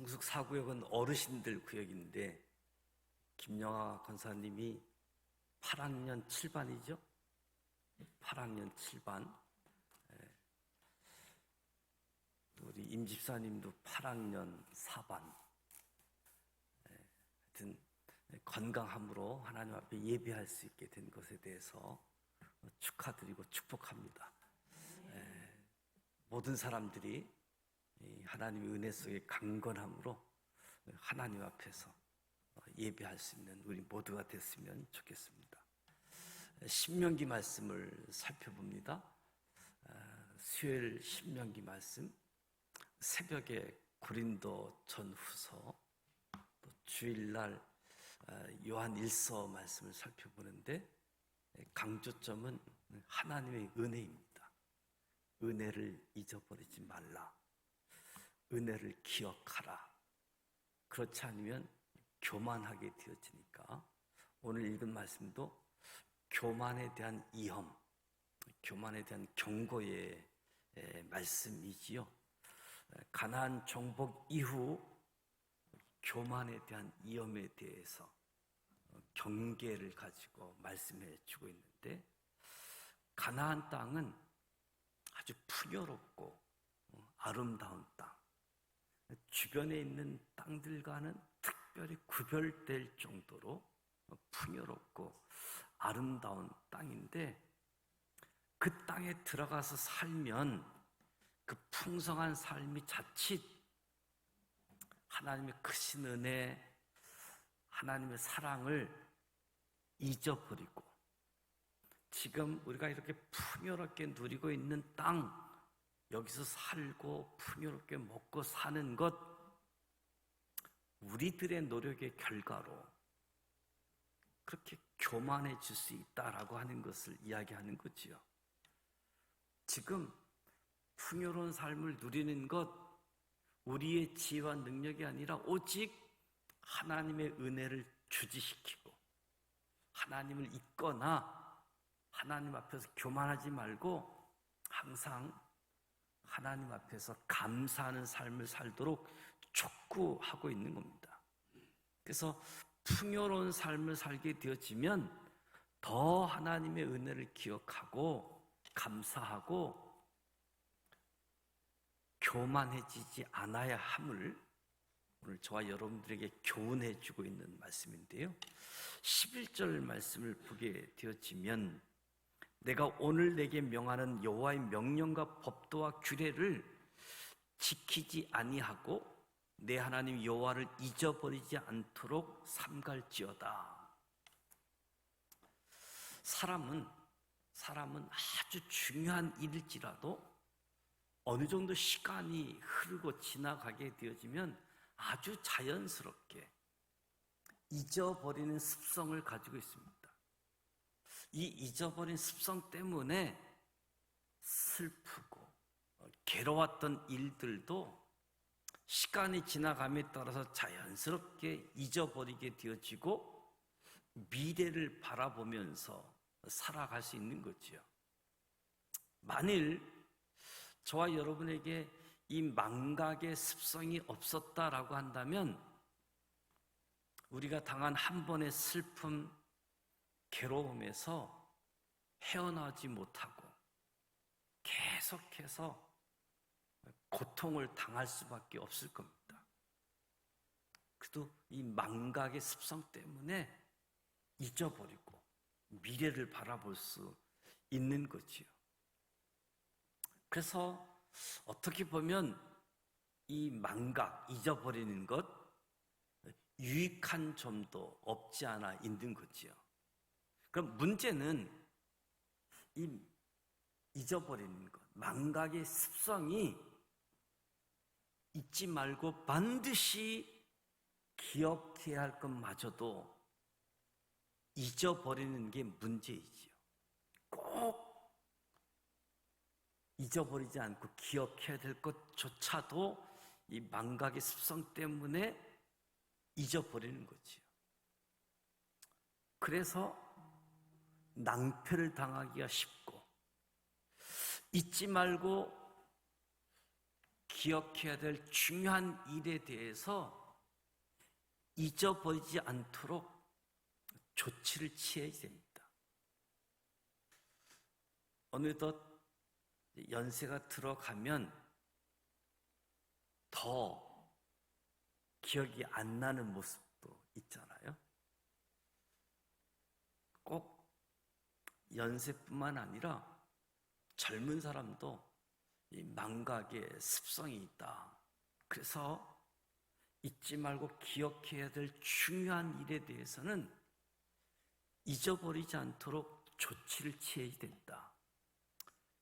성숙 4구역은 어르신들 구역인데 김영하 권사님이 8학년 7반이죠? 8학년 7반. 우리 임 집사님도 8학년 4반. 하여튼 건강함으로 하나님 앞에 예배할 수 있게 된 것에 대해서 축하드리고 축복합니다. 모든 사람들이 하나님의 은혜 속에 강건함으로 하나님 앞에서 예배할 수 있는 우리 모두가 됐으면 좋겠습니다. 신명기 말씀을 살펴봅니다. 수요일 신명기 말씀, 새벽에 고린도 전후서, 또 주일날 요한 1서 말씀을 살펴보는데 강조점은 하나님의 은혜입니다. 은혜를 잊어버리지 말라. 은혜를 기억하라. 그렇지 않으면 교만하게 되어지니까 오늘 읽은 말씀도 교만에 대한 위험, 교만에 대한 경고의 말씀이지요. 가나안 정복 이후 교만에 대한 위험에 대해서 경계를 가지고 말씀해 주고 있는데, 가나안 땅은 아주 풍요롭고 아름다운 땅, 주변에 있는 땅들과는 특별히 구별될 정도로 풍요롭고 아름다운 땅인데, 그 땅에 들어가서 살면 그 풍성한 삶이 자칫 하나님의 크신 은혜, 하나님의 사랑을 잊어버리고, 지금 우리가 이렇게 풍요롭게 누리고 있는 땅, 여기서 살고 풍요롭게 먹고 사는 것, 우리들의 노력의 결과로 그렇게 교만해질 수 있다라고 하는 것을 이야기하는 거지요. 지금 풍요로운 삶을 누리는 것, 우리의 지혜와 능력이 아니라 오직 하나님의 은혜를 주지시키고, 하나님을 잊거나 하나님 앞에서 교만하지 말고 항상 하나님 앞에서 감사하는 삶을 살도록 촉구하고 있는 겁니다. 그래서 풍요로운 삶을 살게 되어지면 더 하나님의 은혜를 기억하고 감사하고 교만해지지 않아야 함을 오늘 저와 여러분들에게 교훈해 주고 있는 말씀인데요. 11절 말씀을 보게 되어지면, 내가 오늘 내게 명하는 여호와의 명령과 법도와 규례를 지키지 아니하고 내 하나님 여호와를 잊어버리지 않도록 삼갈지어다. 사람은 아주 중요한 일일지라도 어느 정도 시간이 흐르고 지나가게 되어지면 아주 자연스럽게 잊어버리는 습성을 가지고 있습니다. 이 잊어버린 습성 때문에 슬프고 괴로웠던 일들도 시간이 지나감에 따라서 자연스럽게 잊어버리게 되어지고 미래를 바라보면서 살아갈 수 있는 거지요. 만일 저와 여러분에게 이 망각의 습성이 없었다라고 한다면 우리가 당한 한 번의 슬픔, 괴로움에서 헤어나지 못하고 계속해서 고통을 당할 수밖에 없을 겁니다. 그래도 이 망각의 습성 때문에 잊어버리고 미래를 바라볼 수 있는 거지요. 그래서 어떻게 보면 이 망각, 잊어버리는 것, 유익한 점도 없지 않아 있는 거지요. 그럼 문제는 이 잊어버리는 것, 망각의 습성이 잊지 말고 반드시 기억해야 할 것마저도 잊어버리는 게 문제이지요. 꼭 잊어버리지 않고 기억해야 될 것조차도 이 망각의 습성 때문에 잊어버리는 거지요. 그래서 낭패를 당하기가 쉽고, 잊지 말고 기억해야 될 중요한 일에 대해서 잊어버리지 않도록 조치를 취해야 됩니다. 어느덧 연세가 들어가면 더 기억이 안 나는 모습도 있잖아요. 꼭 연세뿐만 아니라 젊은 사람도 이 망각의 습성이 있다. 그래서 잊지 말고 기억해야 될 중요한 일에 대해서는 잊어버리지 않도록 조치를 취해야 된다.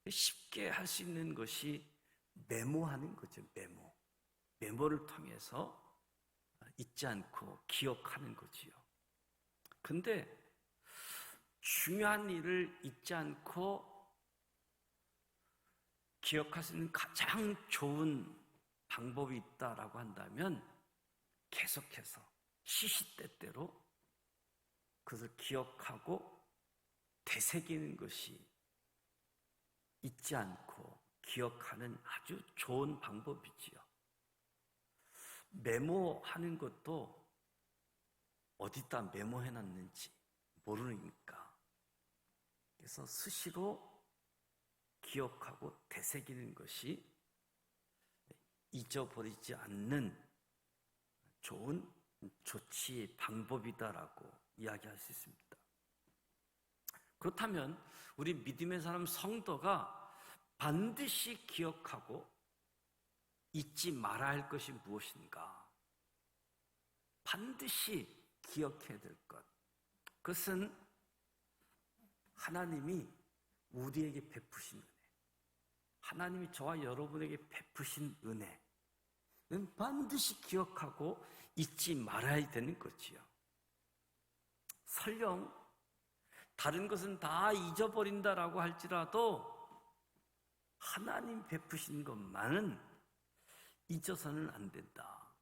쉽게 할 수 있는 것이 메모하는 거죠. 메모를 통해서 잊지 않고 기억하는 거지요. 근데 중요한 일을 잊지 않고 기억할 수 있는 가장 좋은 방법이 있다라고 한다면 계속해서 시시때때로 그것을 기억하고 되새기는 것이 잊지 않고 기억하는 아주 좋은 방법이지요. 메모하는 것도 어디다 메모해놨는지 모르니까. 그래서 수시로 기억하고 되새기는 것이 잊어버리지 않는 좋은 조치의 방법이다라고 이야기할 수 있습니다. 그렇다면 우리 믿음의 사람 성도가 반드시 기억하고 잊지 말아야 할 것이 무엇인가? 반드시 기억해야 될 것. 그것은 하나님이 우리에게 베푸신 은혜. 하나님이 저와 여러분에게 베푸신 은혜는 반드시 기억하고 잊지 말아야 되는 거지요. 설령 다른 것은 다 잊어버린다라고 할지라도 하나님 베푸신 것만은 잊어서는 안 된다.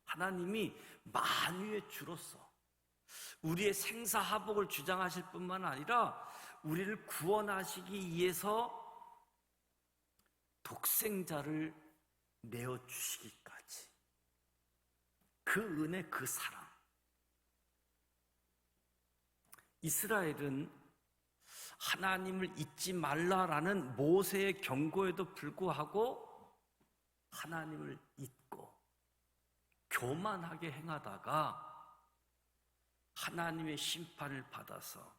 하나님이 만유의 주로서 우리의 생사화복을 주장하실 뿐만 아니라 우리를 구원하시기 위해서 독생자를 내어주시기까지 그 은혜, 그 사랑. 이스라엘은 하나님을 잊지 말라라는 모세의 경고에도 불구하고 하나님을 잊고 교만하게 행하다가 하나님의 심판을 받아서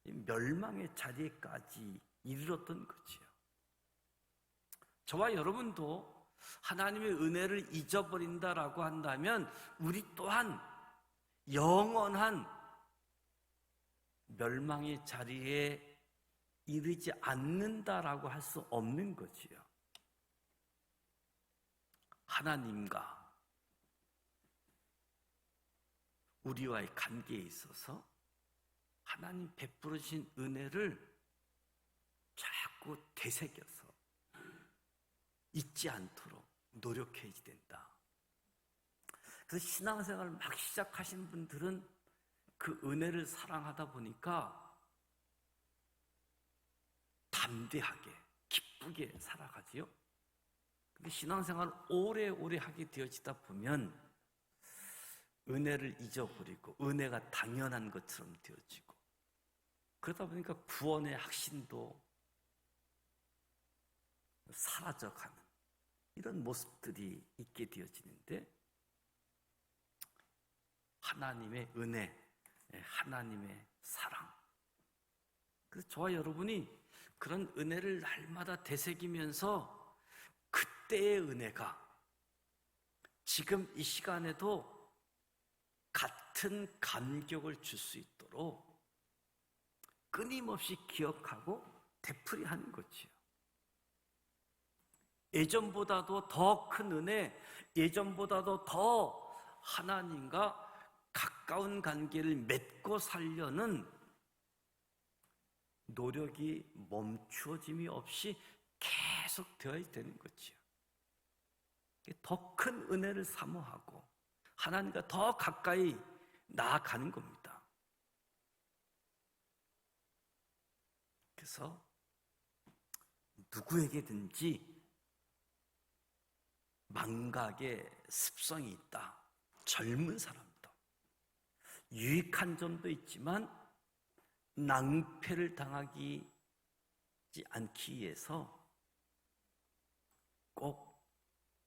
멸망의 자리에까지 이르렀던 거지요. 저와 여러분도 하나님의 은혜를 잊어버린다라고 한다면 우리 또한 영원한 멸망의 자리에 이르지 않는다라고 할 수 없는 거지요. 하나님과 우리와의 관계에 있어서 하나님 베풀어 주신 은혜를 자꾸 되새겨서 잊지 않도록 노력해야 된다. 그래서 신앙생활을 막 시작하신 분들은 그 은혜를 사랑하다 보니까 담대하게 기쁘게 살아가지요. 근데 신앙생활을 오래오래 하게 되어지다 보면 은혜를 잊어버리고 은혜가 당연한 것처럼 되어지고 그러다 보니까 구원의 확신도 사라져가는 이런 모습들이 있게 되어지는데 하나님의 은혜, 하나님의 사랑. 그래서 저와 여러분이 그런 은혜를 날마다 되새기면서 그때의 은혜가 지금 이 시간에도 같은 감격을 줄 수 있도록 끊임없이 기억하고 되풀이하는 거지요. 예전보다도 더 큰 은혜, 예전보다도 더 하나님과 가까운 관계를 맺고 살려는 노력이 멈추어짐이 없이 계속 되어야 되는 거지요. 더 큰 은혜를 사모하고 하나님과 더 가까이 나아가는 겁니다. 그래서 누구에게든지 망각의 습성이 있다. 젊은 사람도 유익한 점도 있지만 낭패를 당하지 않기 위해서 꼭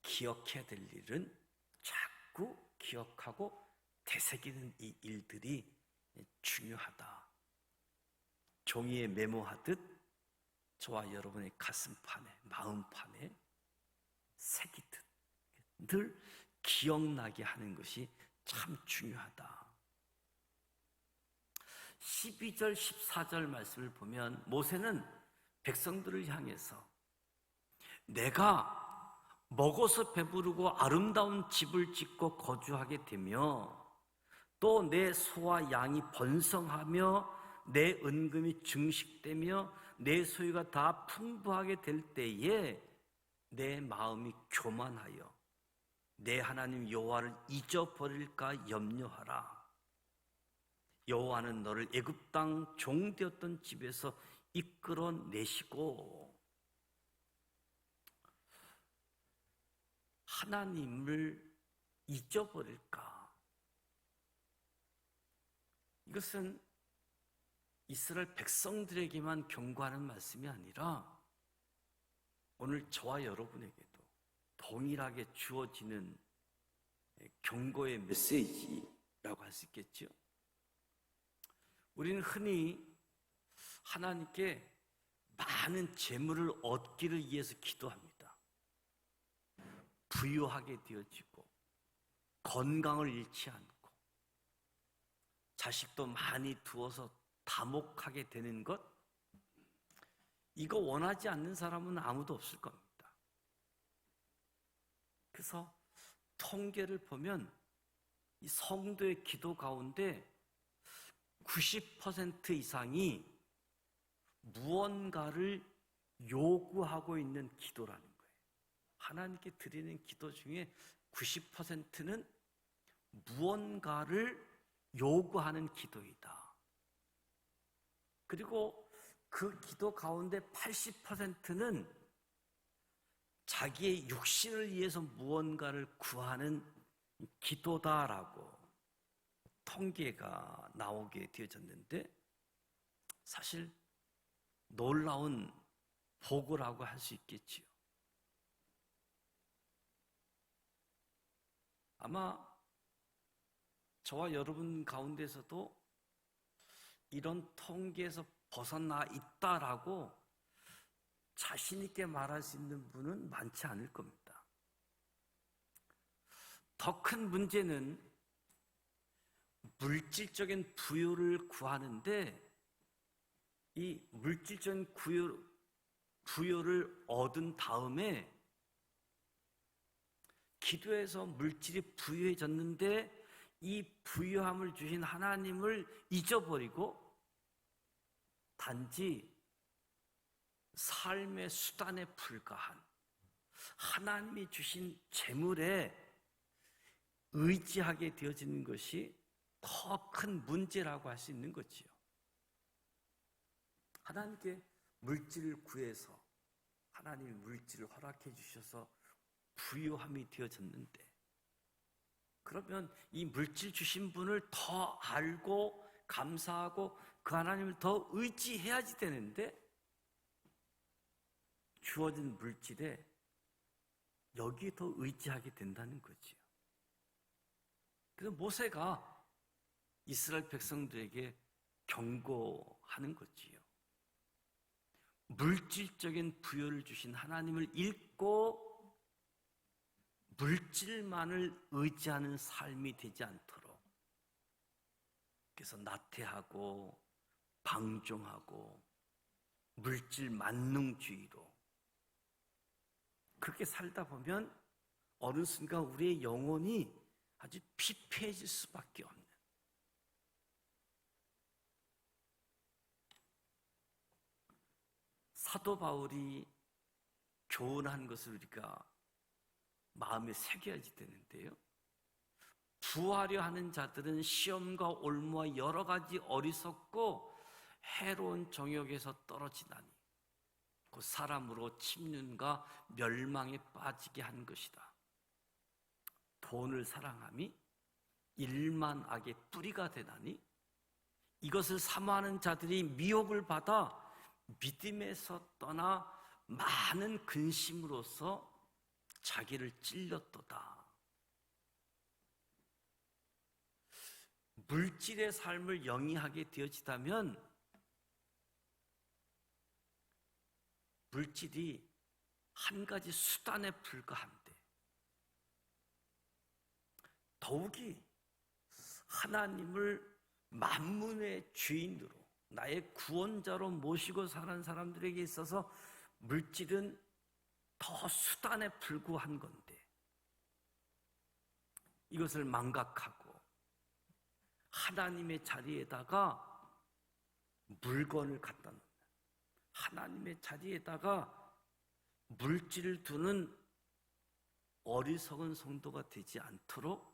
기억해야 될 일은 자꾸 기억하고 되새기는 이 일들이 중요하다. 종이에 메모하듯 저와 여러분의 가슴판에, 마음판에 새기듯 늘 기억나게 하는 것이 참 중요하다. 12절, 14절 말씀을 보면 모세는 백성들을 향해서 내가 먹어서 배부르고 아름다운 집을 짓고 거주하게 되며 또 내 소와 양이 번성하며 내 은금이 증식되며 내 소유가 다 풍부하게 될 때에 내 마음이 교만하여 내 하나님 여호와를 잊어버릴까 염려하라. 여호와는 너를 애굽 땅 종되었던 집에서 이끌어내시고 하나님을 잊어버릴까? 이것은 이스라엘 백성들에게만 경고하는 말씀이 아니라 오늘 저와 여러분에게도 동일하게 주어지는 경고의 메시지라고 할 수 있겠죠. 우리는 흔히 하나님께 많은 재물을 얻기를 위해서 기도합니다. 부유하게 되어지고 건강을 잃지 않고 자식도 많이 두어서 다목하게 되는 것, 이거 원하지 않는 사람은 아무도 없을 겁니다. 그래서 통계를 보면 이 성도의 기도 가운데 90% 이상이 무언가를 요구하고 있는 기도라는 거예요. 하나님께 드리는 기도 중에 90%는 무언가를 요구하는 기도이다. 그리고 그 기도 가운데 80%는 자기의 육신을 위해서 무언가를 구하는 기도다라고 통계가 나오게 되어졌는데, 사실 놀라운 보고라고 할 수 있겠지요. 아마 저와 여러분 가운데서도 이런 통계에서 벗어나 있다라고 자신 있게 말할 수 있는 분은 많지 않을 겁니다. 더 큰 문제는 물질적인 부유를 구하는데 이 물질적인 부유를 얻은 다음에 기도해서 물질이 부유해졌는데 이 부유함을 주신 하나님을 잊어버리고 단지 삶의 수단에 불과한 하나님이 주신 재물에 의지하게 되어지는 것이 더 큰 문제라고 할 수 있는 거지요. 하나님께 물질을 구해서 하나님이 물질을 허락해 주셔서 부유함이 되어졌는데, 그러면 이 물질 주신 분을 더 알고 감사하고 그 하나님을 더 의지해야지 되는데 주어진 물질에 여기에 더 의지하게 된다는 거지요. 그래서 모세가 이스라엘 백성들에게 경고하는 거지요. 물질적인 부여를 주신 하나님을 잊고 물질만을 의지하는 삶이 되지 않도록, 그래서 나태하고 방종하고 물질 만능주의로 그렇게 살다 보면 어느 순간 우리의 영혼이 아주 피폐해질 수밖에 없는, 사도 바울이 교훈한 것을 우리가 마음에 새겨야지 되는데요. 부하려 하는 자들은 시험과 올무와 여러 가지 어리석고 해로운 정욕에서 떨어지나니 그 사람으로 침륜과 멸망에 빠지게 한 것이다. 돈을 사랑함이 일만 악의 뿌리가 되나니 이것을 사모하는 자들이 미혹을 받아 믿음에서 떠나 많은 근심으로써 자기를 찔렸도다. 물질의 삶을 영위하게 되어지다면 물질이 한 가지 수단에 불과한데, 더욱이 하나님을 만문의 주인으로 나의 구원자로 모시고 사는 사람들에게 있어서 물질은 더 수단에 불과한 건데, 이것을 망각하고 하나님의 자리에다가 물건을 갖다 놓는, 하나님의 자리에다가 물질을 두는 어리석은 성도가 되지 않도록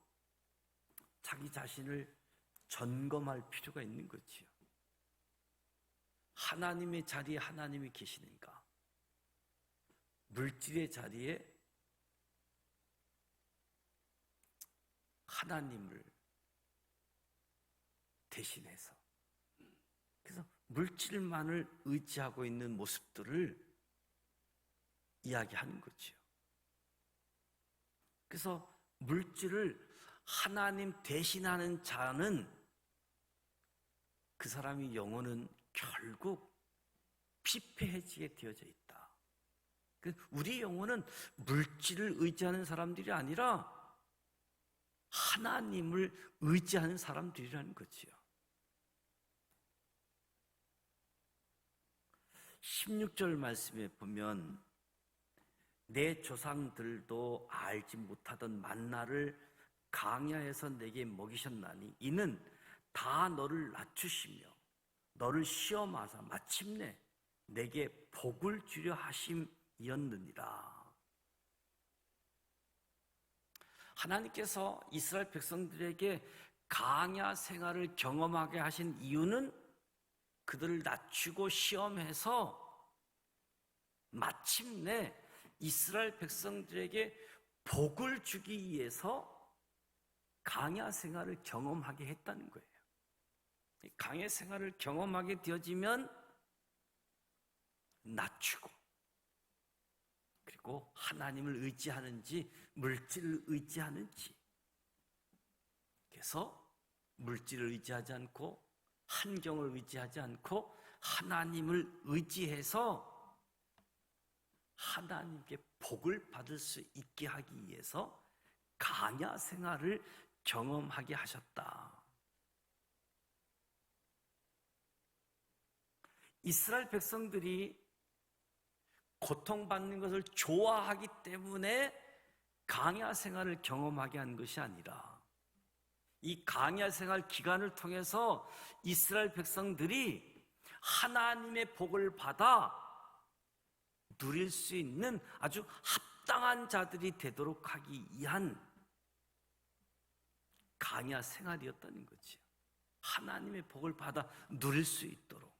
자기 자신을 점검할 필요가 있는 거지요. 하나님의 자리에 하나님이 계시는가? 물질의 자리에 하나님을 대신해서, 그래서 물질만을 의지하고 있는 모습들을 이야기하는 거지요. 그래서 물질을 하나님 대신하는 자는 그 사람의 영혼은 결국 피폐해지게 되어져 있다. 우리 영혼은 물질을 의지하는 사람들이 아니라 하나님을 의지하는 사람들이라는 거지요. 16절 말씀에 보면 내 조상들도 알지 못하던 만나를 강야에서 내게 먹이셨나니 이는 다 너를 낮추시며 너를 시험하사 마침내 내게 복을 주려 하심이었느니라. 하나님께서 이스라엘 백성들에게 강야 생활을 경험하게 하신 이유는 그들을 낮추고 시험해서 마침내 이스라엘 백성들에게 복을 주기 위해서 강야 생활을 경험하게 했다는 거예요. 강야 생활을 경험하게 되어지면 낮추고, 그리고 하나님을 의지하는지 물질을 의지하는지, 그래서 물질을 의지하지 않고 환경을 의지하지 않고 하나님을 의지해서 하나님께 복을 받을 수 있게 하기 위해서 강야 생활을 경험하게 하셨다. 이스라엘 백성들이 고통받는 것을 좋아하기 때문에 강야 생활을 경험하게 한 것이 아니라 이 강야 생활 기간을 통해서 이스라엘 백성들이 하나님의 복을 받아 누릴 수 있는 아주 합당한 자들이 되도록 하기 위한 강야 생활이었다는 거지요. 하나님의 복을 받아 누릴 수 있도록.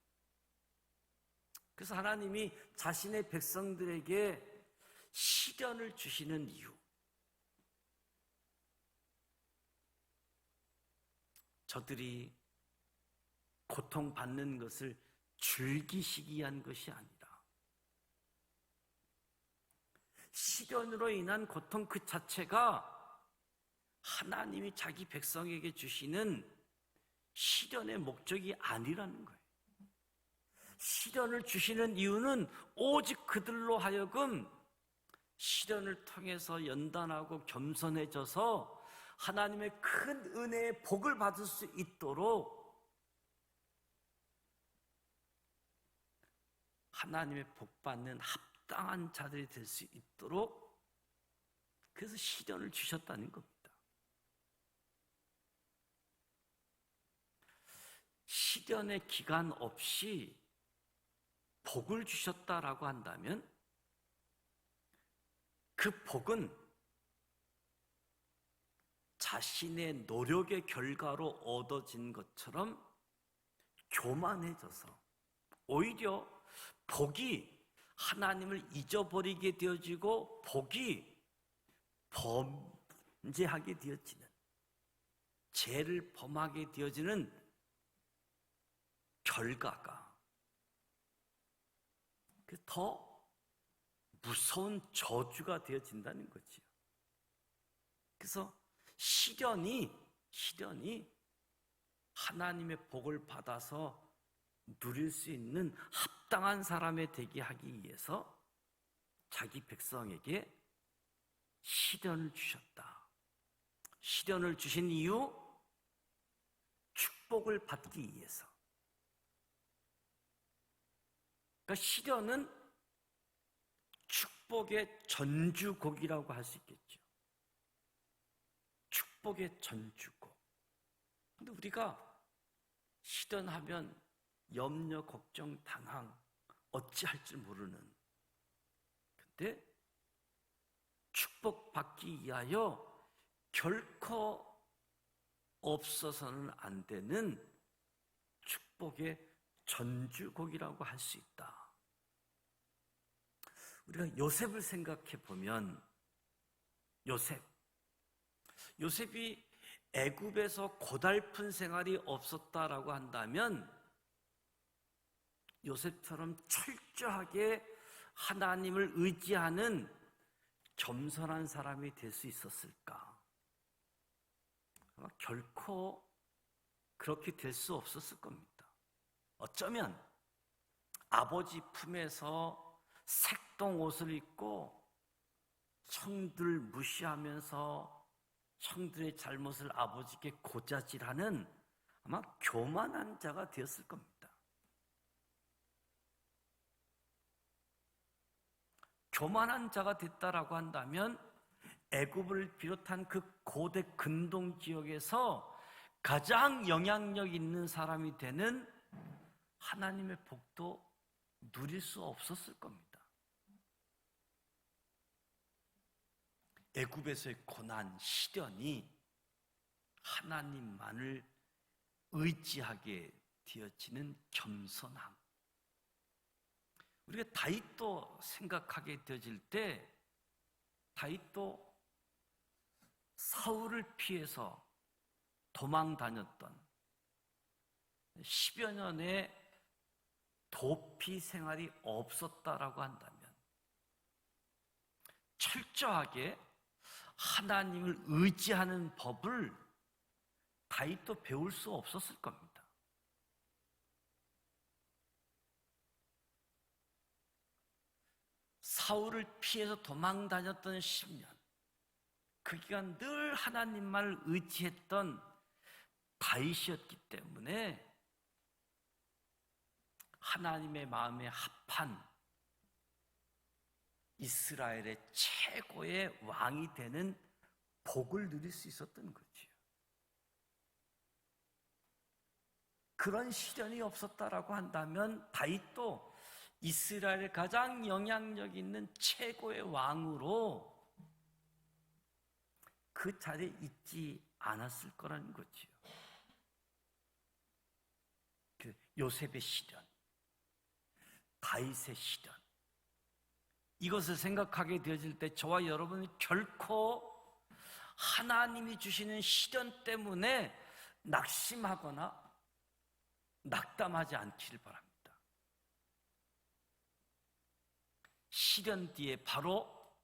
그래서 하나님이 자신의 백성들에게 시련을 주시는 이유, 저들이 고통받는 것을 즐기시기 위한 것이 아니라 시련으로 인한 고통 그 자체가 하나님이 자기 백성에게 주시는 시련의 목적이 아니라는 거예요. 시련을 주시는 이유는 오직 그들로 하여금 시련을 통해서 연단하고 겸손해져서 하나님의 큰 은혜의 복을 받을 수 있도록 하나님의 복 받는 합당한 자들이 될 수 있도록 그래서 시련을 주셨다는 겁니다. 시련의 기간 없이 복을 주셨다라고 한다면 그 복은 자신의 노력의 결과로 얻어진 것처럼 교만해져서 오히려 복이 하나님을 잊어버리게 되어지고 복이 범죄하게 되어지는, 죄를 범하게 되어지는 결과가 더 무서운 저주가 되어진다는 거지요. 그래서 시련이 하나님의 복을 받아서 누릴 수 있는 합당한 사람이 되게 하기 위해서 자기 백성에게 시련을 주셨다. 시련을 주신 이유, 축복을 받기 위해서. 그러니까 시련은 축복의 전주곡이라고 할 수 있겠죠. 축복의 전주곡. 근데 우리가 시련하면 염려, 걱정, 당황, 어찌할 줄 모르는. 근데 축복받기 위하여 결코 없어서는 안 되는 축복의 전주곡이라고 할 수 있다. 우리가 요셉을 생각해 보면, 요셉이 애굽에서 고달픈 생활이 없었다라고 한다면 요셉처럼 철저하게 하나님을 의지하는 겸손한 사람이 될 수 있었을까? 아마 결코 그렇게 될 수 없었을 겁니다. 어쩌면 아버지 품에서 색동 옷을 입고 형들 무시하면서 형들의 잘못을 아버지께 고자질하는 아마 교만한 자가 되었을 겁니다. 교만한 자가 됐다라고 한다면 애굽을 비롯한 그 고대 근동 지역에서 가장 영향력 있는 사람이 되는 하나님의 복도 누릴 수 없었을 겁니다. 애굽에서의 고난, 시련이 하나님만을 의지하게 되어지는 겸손함. 우리가 다윗도 생각하게 되어질 때, 다윗도 사울을 피해서 도망 다녔던 10여 년의 도피 생활이 없었다라고 한다면 철저하게 하나님을 의지하는 법을 다윗도 배울 수 없었을 겁니다. 사울을 피해서 도망 다녔던 10년, 그 기간 늘 하나님만을 의지했던 다윗이었기 때문에 하나님의 마음에 합한 이스라엘의 최고의 왕이 되는 복을 누릴 수 있었던 거지요. 그런 시련이 없었다라고 한다면 다윗도 이스라엘의 가장 영향력 있는 최고의 왕으로 그 자리에 있지 않았을 거라는 거지요. 그 요셉의 시련, 다윗의 시련, 이것을 생각하게 되어질 때 저와 여러분은 결코 하나님이 주시는 시련 때문에 낙심하거나 낙담하지 않기를 바랍니다. 시련 뒤에 바로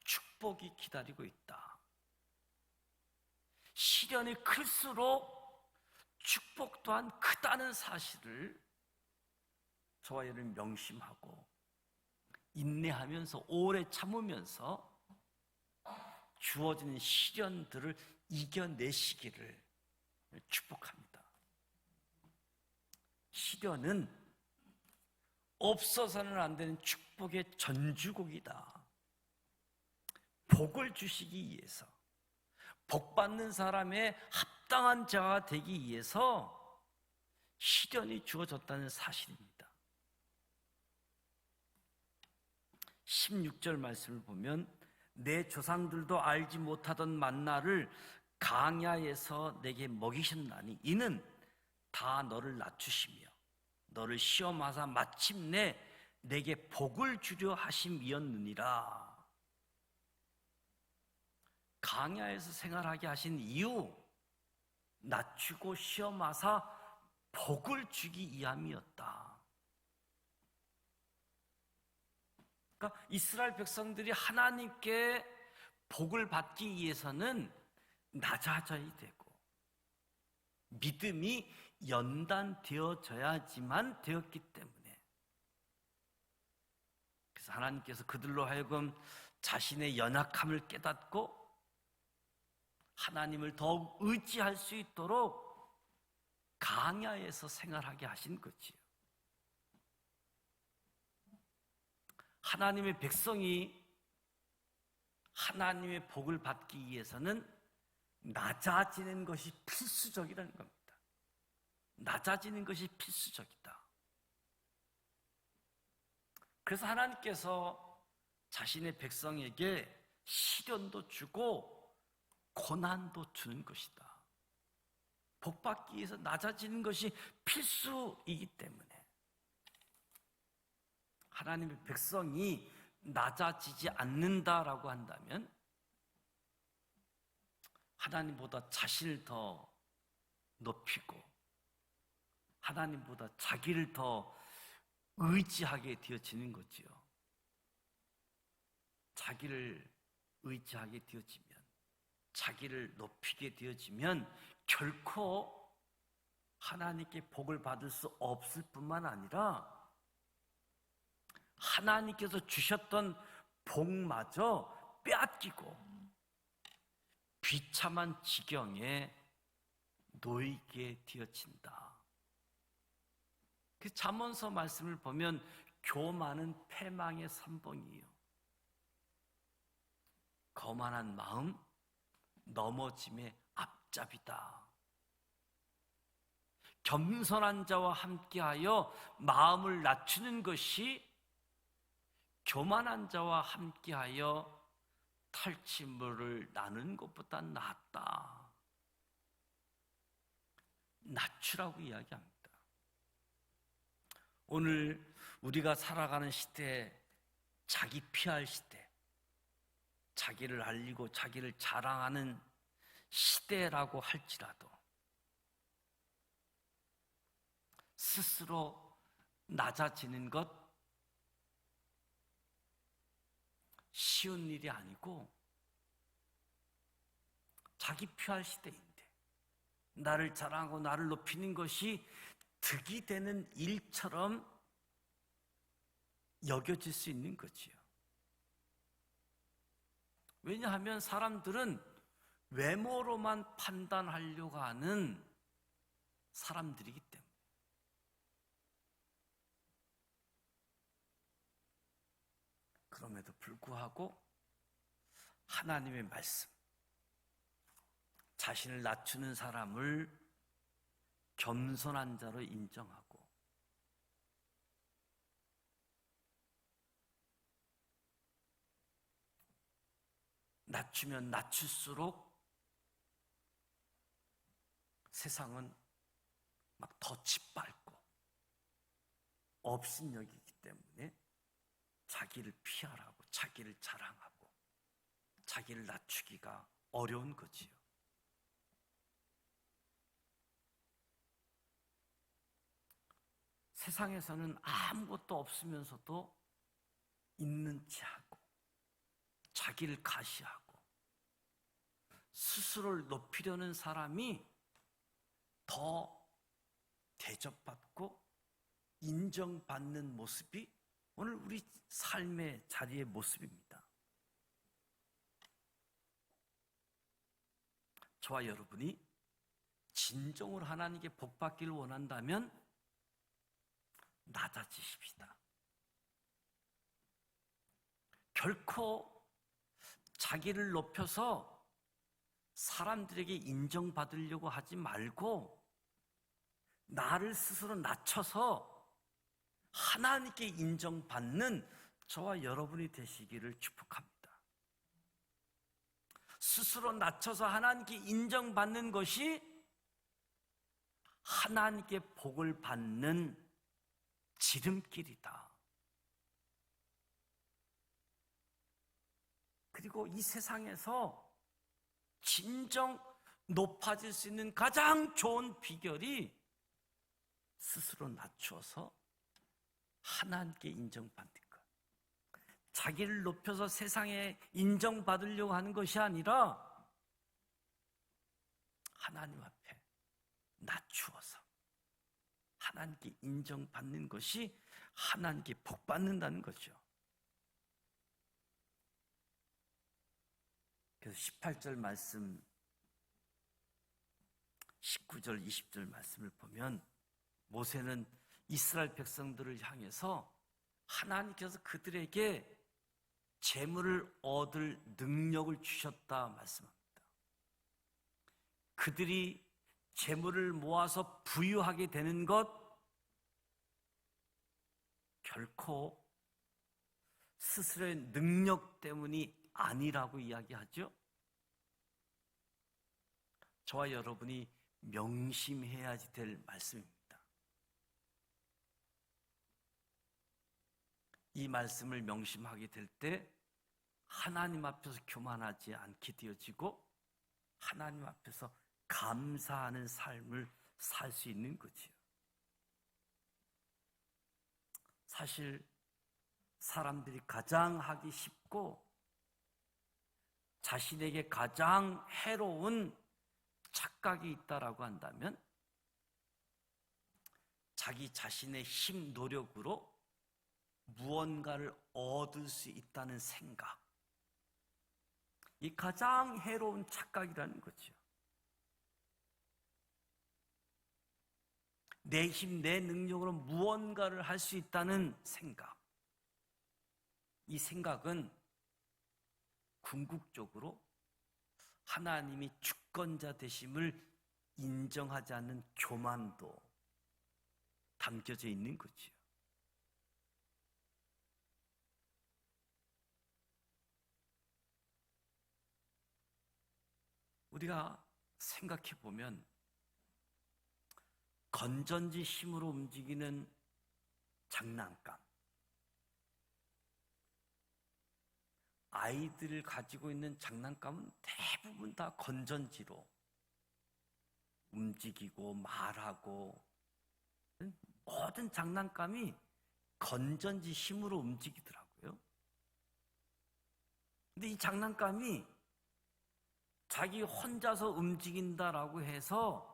축복이 기다리고 있다. 시련이 클수록 축복 또한 크다는 사실을 저와 여러분 명심하고 인내하면서 오래 참으면서 주어지는 시련들을 이겨내시기를 축복합니다. 시련은 없어서는 안 되는 축복의 전주곡이다. 복을 주시기 위해서, 복받는 사람의 합당한 자가 되기 위해서 시련이 주어졌다는 사실입니다. 16절 말씀을 보면 내 조상들도 알지 못하던 만나를 광야에서 내게 먹이셨나니 이는 다 너를 낮추시며 너를 시험하사 마침내 내게 복을 주려 하심이었느니라. 강야에서 생활하게 하신 이유, 낮추고 시험하사 복을 주기 위함이었다. 그러니까 이스라엘 백성들이 하나님께 복을 받기 위해서는 낮아져야 되고 믿음이 연단되어져야지만 되었기 때문에, 그래서 하나님께서 그들로 하여금 자신의 연약함을 깨닫고 하나님을 더욱 의지할 수 있도록 강야에서 생활하게 하신 거지요. 하나님의 백성이 하나님의 복을 받기 위해서는 낮아지는 것이 필수적이라는 겁니다. 낮아지는 것이 필수적이다. 그래서 하나님께서 자신의 백성에게 시련도 주고 고난도 주는 것이다. 복 받기 위해서 낮아지는 것이 필수이기 때문에 하나님의 백성이 낮아지지 않는다라고 한다면 하나님보다 자신을 더 높이고 하나님보다 자기를 더 의지하게 되어지는 거지요. 자기를 의지하게 되어지면, 자기를 높이게 되어지면 결코 하나님께 복을 받을 수 없을 뿐만 아니라 하나님께서 주셨던 복마저 빼앗기고 비참한 지경에 놓이게 되어진다. 그 잠언서 말씀을 보면 교만은 패망의 선봉이에요. 거만한 마음 넘어짐의 앞잡이다. 겸손한 자와 함께하여 마음을 낮추는 것이 교만한 자와 함께하여 탈취물을 나누는 것보다 낫다. 낮추라고 이야기합니다. 오늘 우리가 살아가는 시대, 자기 피할 시대, 자기를 알리고 자기를 자랑하는 시대라고 할지라도 스스로 낮아지는 것 쉬운 일이 아니고 자기 피할 시대인데 나를 자랑하고 나를 높이는 것이 득이 되는 일처럼 여겨질 수 있는 거지요. 왜냐하면 사람들은 외모로만 판단하려고 하는 사람들이기 때문에. 그럼에도 불구하고 하나님의 말씀, 자신을 낮추는 사람을 겸손한 자로 인정하고 낮추면 낮출수록 세상은 막 더 짓밟고 업신여기기 때문에 자기를 피하라고 자기를 자랑하고 자기를 낮추기가 어려운 거지요. 세상에서는 아무것도 없으면서도 있는 체 하고 자기를 가시하고 스스로를 높이려는 사람이 더 대접받고 인정받는 모습이 오늘 우리 삶의 자리의 모습입니다. 저와 여러분이 진정으로 하나님께 복 받기를 원한다면 낮아지십시다. 결코 자기를 높여서 사람들에게 인정받으려고 하지 말고 나를 스스로 낮춰서 하나님께 인정받는 저와 여러분이 되시기를 축복합니다. 스스로 낮춰서 하나님께 인정받는 것이 하나님께 복을 받는 지름길이다. 그리고 이 세상에서 진정 높아질 수 있는 가장 좋은 비결이 스스로 낮추어서 하나님께 인정받는 것. 자기를 높여서 세상에 인정받으려고 하는 것이 아니라 하나님 앞에 낮추어서 하나님께 인정받는 것이 하나님께 복받는다는 거죠. 그래서 18절 말씀, 19절, 20절 말씀을 보면 모세는 이스라엘 백성들을 향해서 하나님께서 그들에게 재물을 얻을 능력을 주셨다 말씀합니다. 그들이 재물을 모아서 부유하게 되는 것 결코 스스로의 능력 때문이 아니라고 이야기하죠. 저와 여러분이 명심해야 될 말씀입니다. 이 말씀을 명심하게 될 때 하나님 앞에서 교만하지 않게 되어지고 하나님 앞에서 감사하는 삶을 살 수 있는 거지요. 사실 사람들이 가장 하기 쉽고 자신에게 가장 해로운 착각이 있다라고 한다면 자기 자신의 힘, 노력으로 무언가를 얻을 수 있다는 생각, 이 가장 해로운 착각이라는 거죠. 내 힘, 내 능력으로 무언가를 할 수 있다는 생각, 이 생각은 궁극적으로 하나님이 주권자 되심을 인정하지 않는 교만도 담겨져 있는 거지요. 우리가 생각해 보면 건전지 힘으로 움직이는 장난감, 아이들을 가지고 있는 장난감은 대부분 다 건전지로 움직이고 말하고, 모든 장난감이 건전지 힘으로 움직이더라고요. 근데 이 장난감이 자기 혼자서 움직인다라고 해서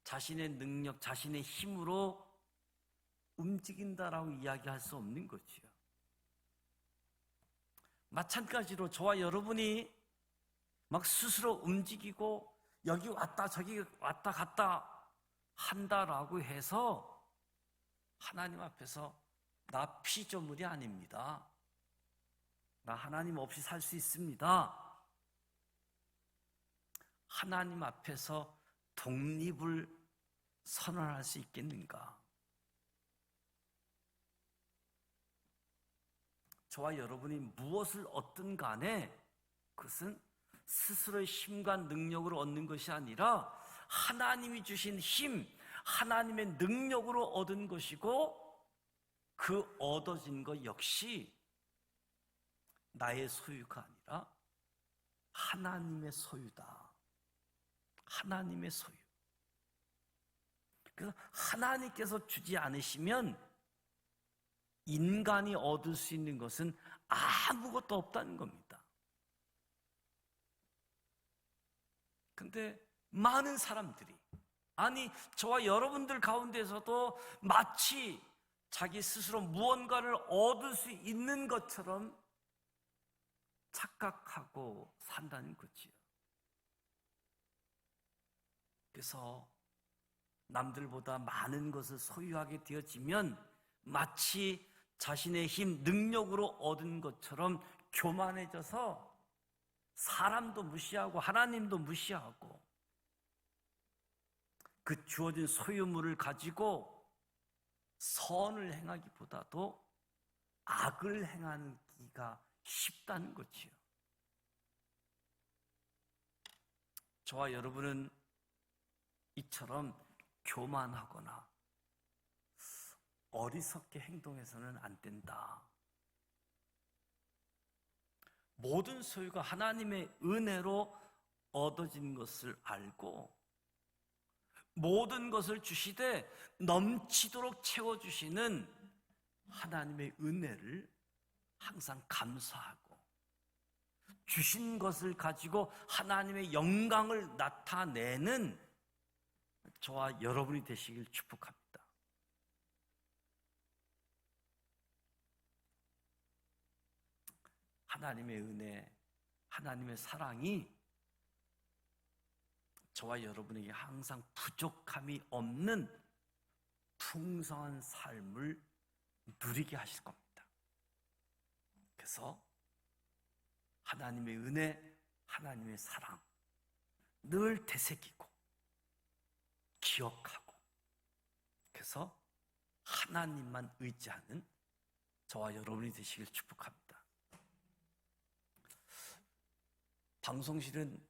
자신의 능력, 자신의 힘으로 움직인다라고 이야기할 수 없는 거지요. 마찬가지로 저와 여러분이 막 스스로 움직이고 여기 왔다 저기 왔다 갔다 한다라고 해서 하나님 앞에서 나 피조물이 아닙니다. 나 하나님 없이 살 수 있습니다. 하나님 앞에서 독립을 선언할 수 있겠는가? 저와 여러분이 무엇을 얻든 간에 그것은 스스로의 힘과 능력으로 얻는 것이 아니라 하나님이 주신 힘, 하나님의 능력으로 얻은 것이고, 그 얻어진 것 역시 나의 소유가 아니라 하나님의 소유다. 하나님의 소유. 그래서 하나님께서 주지 않으시면 인간이 얻을 수 있는 것은 아무것도 없다는 겁니다. 근데 많은 사람들이, 아니 저와 여러분들 가운데서도 마치 자기 스스로 무언가를 얻을 수 있는 것처럼 착각하고 산다는 거지요. 그래서 남들보다 많은 것을 소유하게 되어지면 마치 자신의 힘, 능력으로 얻은 것처럼 교만해져서 사람도 무시하고 하나님도 무시하고 그 주어진 소유물을 가지고 선을 행하기보다도 악을 행하기가 쉽다는 거지요. 저와 여러분은 이처럼 교만하거나 어리석게 행동해서는 안 된다. 모든 소유가 하나님의 은혜로 얻어진 것을 알고 모든 것을 주시되 넘치도록 채워주시는 하나님의 은혜를 항상 감사하고 주신 것을 가지고 하나님의 영광을 나타내는 저와 여러분이 되시길 축복합니다. 하나님의 은혜, 하나님의 사랑이 저와 여러분에게 항상 부족함이 없는 풍성한 삶을 누리게 하실 겁니다. 그래서 하나님의 은혜, 하나님의 사랑 늘 되새기고 기억하고, 그래서 하나님만 의지하는 저와 여러분이 되시길 축복합니다. 방송실은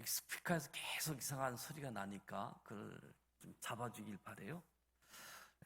스피커에서 계속 이상한 소리가 나니까 그걸 좀 잡아주길 바라요.